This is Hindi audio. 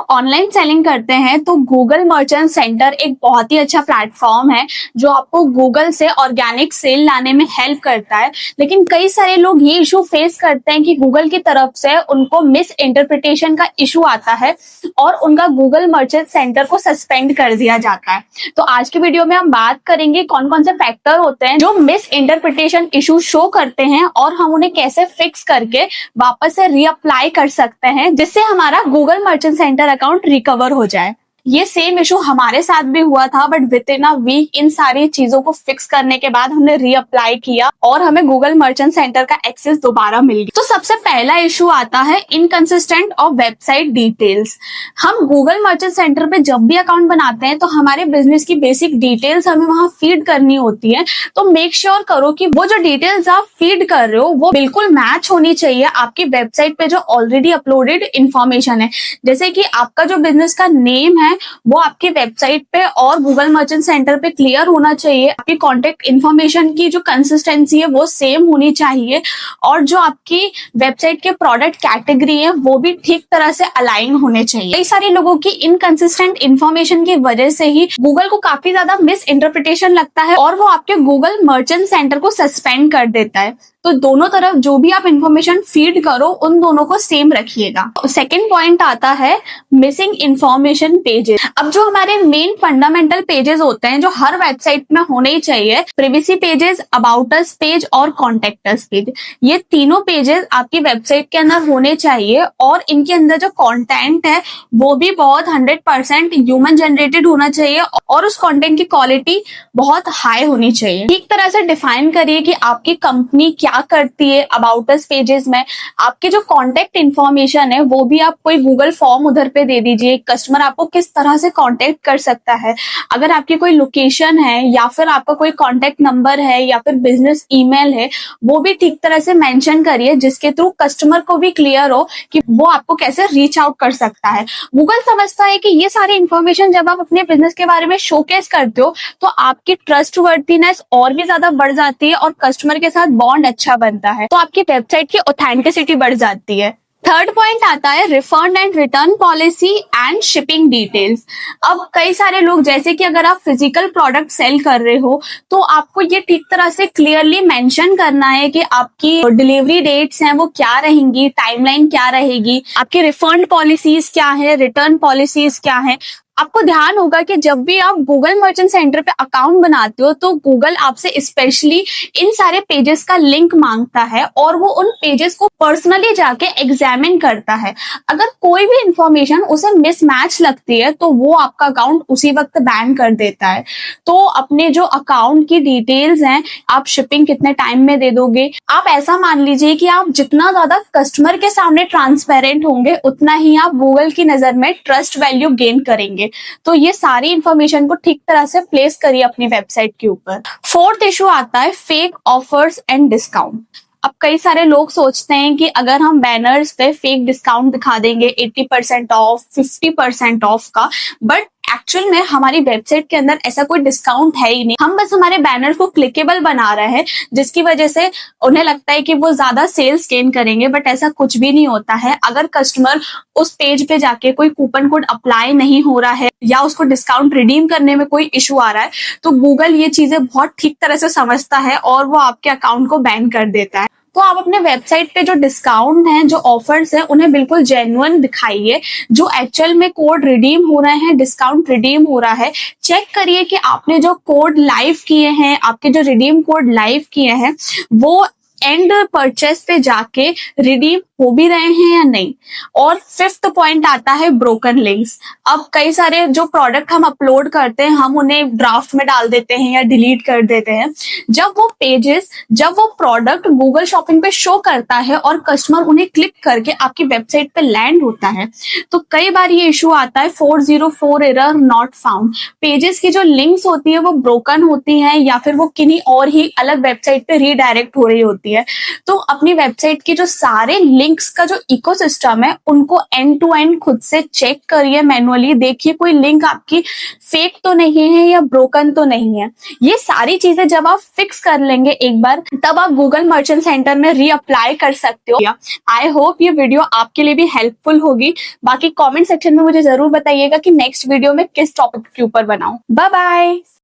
ऑनलाइन सेलिंग करते हैं तो गूगल मर्चेंट सेंटर एक बहुत ही अच्छा प्लेटफॉर्म है जो आपको गूगल से ऑर्गेनिक सेल लाने में हेल्प करता है। लेकिन कई सारे लोग ये इशू फेस करते हैं कि गूगल की तरफ से उनको मिस इंटरप्रिटेशन का इशू आता है और उनका गूगल मर्चेंट सेंटर को सस्पेंड कर दिया जाता है। तो आज की वीडियो में हम बात करेंगे कौन कौन से फैक्टर होते हैं जो मिस इंटरप्रिटेशन इशू शो करते हैं और हम उन्हें कैसे फिक्स करके वापस से रीअप्लाई कर सकते हैं जिससे हमारा Google merchant centre account recover हो जाए। ये सेम इशू हमारे साथ भी हुआ था, but within a week इन सारी चीजों को फिक्स करने के बाद हमने रीअप्लाई किया और हमें गूगल मर्चेंट सेंटर का एक्सेस दोबारा मिल गया। तो सबसे पहला इशू आता है इनकंसिस्टेंट ऑफ वेबसाइट डिटेल्स। हम गूगल मर्चेंट सेंटर पे जब भी अकाउंट बनाते हैं तो हमारे बिजनेस की बेसिक डिटेल्स हमें वहां फीड करनी होती है। तो मेक श्योर करो कि वो जो डिटेल्स आप फीड कर रहे हो वो बिल्कुल मैच होनी चाहिए आपकी वेबसाइट पे जो ऑलरेडी अपलोडेड इंफॉर्मेशन है। जैसे कि आपका जो बिजनेस का नेम है वो आपकी वेबसाइट पे और गूगल मर्चेंट सेंटर पे क्लियर होना चाहिए। आपकी कॉन्टेक्ट इन्फॉर्मेशन की जो कंसिस्टेंसी है वो सेम होनी चाहिए और जो आपकी वेबसाइट के प्रोडक्ट कैटेगरी है वो भी ठीक तरह से अलाइन होने चाहिए। कई सारे लोगों की इनकंसिस्टेंट इन्फॉर्मेशन की वजह से ही गूगल को काफी ज्यादा मिस इंटरप्रिटेशन लगता है और वो आपके गूगल मर्चेंट सेंटर को सस्पेंड कर देता है। तो दोनों तरफ जो भी आप इंफॉर्मेशन फीड करो उन दोनों को सेम रखिएगा। सेकेंड पॉइंट आता है मिसिंग इंफॉर्मेशन पेजेस। अब जो हमारे मेन फंडामेंटल पेजेस होते हैं जो हर वेबसाइट में होने ही चाहिए, privacy pages, about us page और कॉन्टेक्ट अस पेज, ये तीनों पेजेस आपकी वेबसाइट के अंदर होने चाहिए और इनके अंदर जो कंटेंट है वो भी बहुत 100% ह्यूमन जनरेटेड होना चाहिए और उस कंटेंट की क्वालिटी बहुत हाई होनी चाहिए। ठीक तरह से डिफाइन करिए कि आपकी कंपनी क्या करती है। अबाउट अस पेजेस में आपकी जो कांटेक्ट इन्फॉर्मेशन है वो भी आप कोई गूगल फॉर्म उधर पे दे दीजिए। कस्टमर आपको किस तरह से कांटेक्ट कर सकता है, अगर आपकी कोई लोकेशन है या फिर आपका कोई कांटेक्ट नंबर है या फिर बिजनेस ईमेल है वो भी ठीक तरह से मेंशन करिए जिसके थ्रू कस्टमर को भी क्लियर हो कि वो आपको कैसे रीच आउट कर सकता है। गूगल समझता है कि ये सारी इन्फॉर्मेशन जब आप अपने बिजनेस के बारे में शोकेस करते हो तो आपकी ट्रस्ट वर्दीनेस और भी ज्यादा बढ़ जाती है और कस्टमर के साथ बॉन्ड अच्छा बनता है, तो आपकी वेबसाइट की ऑथेंटिसिटी बढ़ जाती है। थर्ड पॉइंट आता है refund and return policy and shipping details. अब कई सारे लोग, जैसे कि अगर आप फिजिकल प्रोडक्ट सेल कर रहे हो तो आपको ये ठीक तरह से क्लियरली मेंशन करना है कि आपकी डिलीवरी डेट्स हैं वो क्या रहेंगी, टाइमलाइन क्या रहेगी, आपकी रिफंड पॉलिसीज क्या है, रिटर्न पॉलिसीज क्या है। आपको ध्यान होगा कि जब भी आप गूगल मर्चेंट सेंटर पे अकाउंट बनाते हो तो गूगल आपसे स्पेशली इन सारे पेजेस का लिंक मांगता है और वो उन पेजेस को पर्सनली जाके एग्जामिन करता है। अगर कोई भी इंफॉर्मेशन उसे मिसमैच लगती है तो वो आपका अकाउंट उसी वक्त बैन कर देता है। तो अपने जो अकाउंट की डिटेल्स हैं, आप शिपिंग कितने टाइम में दे दोगे, आप ऐसा मान लीजिए कि आप जितना ज्यादा कस्टमर के सामने ट्रांसपेरेंट होंगे उतना ही आप गूगल की नजर में ट्रस्ट वैल्यू गेन करेंगे। तो ये सारी इंफॉर्मेशन को ठीक तरह से प्लेस करिए अपनी वेबसाइट के ऊपर। फोर्थ इशू आता है फेक ऑफर्स एंड डिस्काउंट। अब कई सारे लोग सोचते हैं कि अगर हम बैनर्स पे फेक डिस्काउंट दिखा देंगे 80% ऑफ, 50% ऑफ का, बट एक्चुअल में हमारी वेबसाइट के अंदर ऐसा कोई डिस्काउंट है ही नहीं। हम बस हमारे बैनर को क्लिकेबल बना रहे हैं जिसकी वजह से उन्हें लगता है कि वो ज्यादा सेल्स गेन करेंगे, बट ऐसा कुछ भी नहीं होता है। अगर कस्टमर उस पेज पे जाके कोई कूपन कोड अप्लाई नहीं हो रहा है या उसको डिस्काउंट रिडीम करने में कोई इशू आ रहा है तो गूगल ये चीजें बहुत ठीक तरह से समझता है और वो आपके अकाउंट को बैन कर देता है। तो आप अपने वेबसाइट पे जो डिस्काउंट हैं, जो ऑफर्स हैं, उन्हें बिल्कुल जेन्युइन दिखाइए। जो एक्चुअल में कोड रिडीम हो रहे हैं, डिस्काउंट रिडीम हो रहा है, चेक करिए कि आपने जो कोड लाइव किए हैं, आपके जो रिडीम कोड लाइव किए हैं वो एंड परचेस पे जाके रिडीम हो भी रहे हैं या नहीं। और फिफ्थ पॉइंट आता है ब्रोकन लिंक्स। अब कई सारे जो प्रोडक्ट हम अपलोड करते हैं हम उन्हें ड्राफ्ट में डाल देते हैं या डिलीट कर देते हैं। जब वो पेजेस, जब वो प्रोडक्ट गूगल शॉपिंग पे शो करता है और कस्टमर उन्हें क्लिक करके आपकी वेबसाइट पे लैंड होता है तो कई बार ये इशू आता है 404 एरर नॉट फाउंड। पेजेस की जो लिंक्स होती है वो ब्रोकन होती है या फिर वो किन्हीं और ही अलग वेबसाइट पे रीडायरेक्ट हो रही होती है। तो अपनी वेबसाइट के जो सारे लिंक्स का जो इकोसिस्टम है उनको एंड टू एंड खुद से चेक करिए मैनुअली, देखिए कोई लिंक आपकी फेक तो नहीं है या ब्रोकन तो नहीं है। ये सारी चीजें जब आप फिक्स कर लेंगे एक बार, तब आप गूगल मर्चेंट सेंटर में रीअप्लाई कर सकते हो। आई होप ये वीडियो आपके लिए भी हेल्पफुल होगी। बाकी कमेंट सेक्शन में मुझे जरूर बताइएगा कि नेक्स्ट वीडियो में किस टॉपिक के ऊपर बनाऊं। Bye bye.